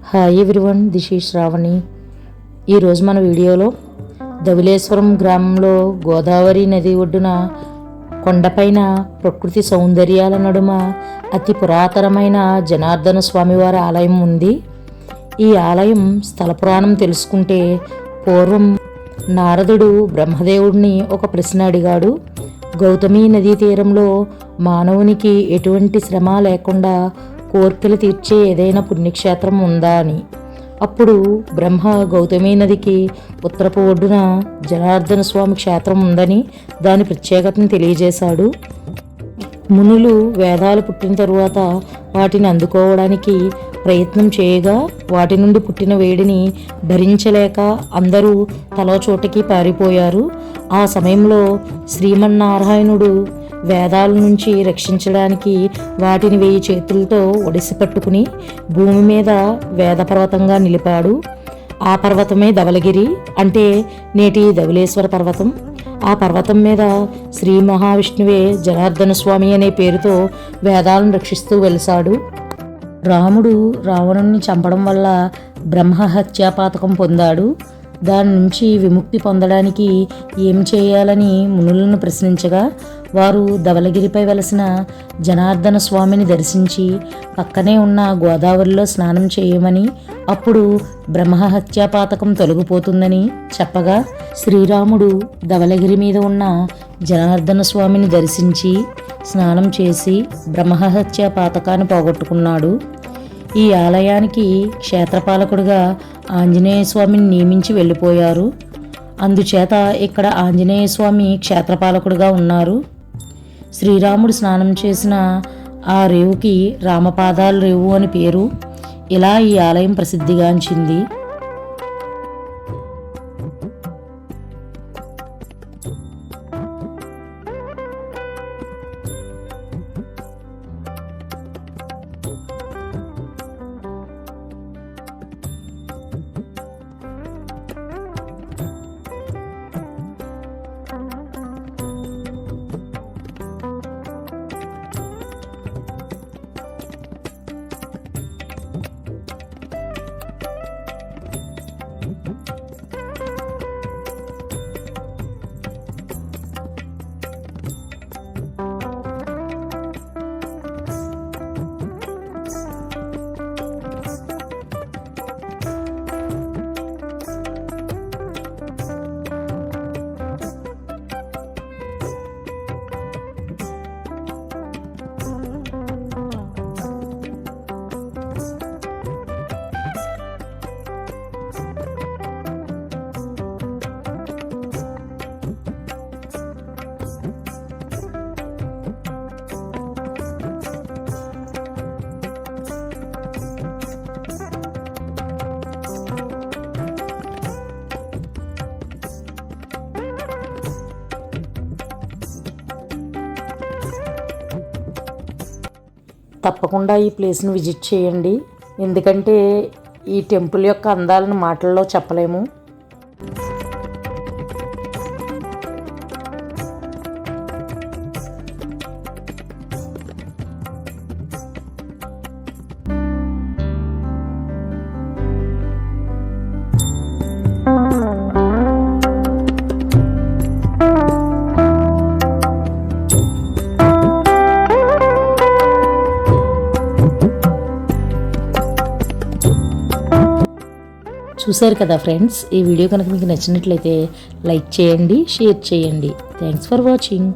Hi everyone, this is Shravani. ఈరోజు మన వీడియోలో ధవళేశ్వరం గ్రామంలో గోదావరి నది ఒడ్డున కొండపైన ప్రకృతి సౌందర్యాల నడుమ అతి పురాతనమైన జనార్దన స్వామివారి ఆలయం ఉంది. ఈ ఆలయం స్థల పురాణం తెలుసుకుంటే పూర్వం నారదుడు బ్రహ్మదేవుడిని ఒక ప్రశ్న అడిగాడు. గౌతమి నదీ తీరంలో మానవునికి ఎటువంటి శ్రమ లేకుండా కోర్కెలు తీర్చే ఏదైనా పుణ్యక్షేత్రం ఉందా అని. అప్పుడు బ్రహ్మ గౌతమి నదికి ఉత్తరపు ఒడ్డున జనార్దన స్వామి క్షేత్రం ఉందని దాని ప్రత్యేకతను తెలియజేశాడు. మునులు వేదాలు పుట్టిన తరువాత వాటిని అందుకోవడానికి ప్రయత్నం చేయగా వాటి నుండి పుట్టిన వేడిని భరించలేక అందరూ తలో చోటకి పారిపోయారు. ఆ సమయంలో శ్రీమన్నారాయణుడు వేదాల నుంచి రక్షించడానికి వాటిని 1000 చేతులతో ఒడిసి పట్టుకుని భూమి మీద వేద పర్వతంగా నిలిపాడు. ఆ పర్వతమే ధవళగిరి, అంటే నేటి ధవళేశ్వర పర్వతం. ఆ పర్వతం మీద శ్రీ మహావిష్ణువే జనార్దన స్వామి అనే పేరుతో వేదాలను రక్షిస్తూ వెలిసాడు. రాముడు రావణుణ్ణి చంపడం వల్ల బ్రహ్మహత్యా పాతకం పొందాడు. దాని నుంచి విముక్తి పొందడానికి ఏం చేయాలని మునులను ప్రశ్నించగా వారు ధవళగిరిపై వెలసిన జనార్దన స్వామిని దర్శించి పక్కనే ఉన్న గోదావరిలో స్నానం చేయమని, అప్పుడు బ్రహ్మహత్యా పాతకం తొలగిపోతుందని చెప్పగా శ్రీరాముడు ధవళగిరి మీద ఉన్న జనార్దన స్వామిని దర్శించి స్నానం చేసి బ్రహ్మహత్యా పాతకాన్ని పోగొట్టుకున్నాడు. ఈ ఆలయానికి క్షేత్రపాలకుడిగా ఆంజనేయ స్వామిని నియమించి వెళ్ళిపోయారు. అందుచేత ఇక్కడ ఆంజనేయ స్వామి క్షేత్రపాలకుడిగా ఉన్నారు. శ్రీరాముడు స్నానం చేసిన ఆ రేవుకి రామపాదాల రేవు అని పేరు. ఇలా ఈ ఆలయం ప్రసిద్ధిగాంచింది. తప్పకుండా ఈ ప్లేస్ను విజిట్ చేయండి. ఎందుకంటే ఈ టెంపుల్ యొక్క అందాలను మాటల్లో చెప్పలేము. చూశారు కదా ఫ్రెండ్స్, ఈ వీడియో కనుక మీకు నచ్చినట్లయితే లైక్ చేయండి, షేర్ చేయండి. Thanks for watching.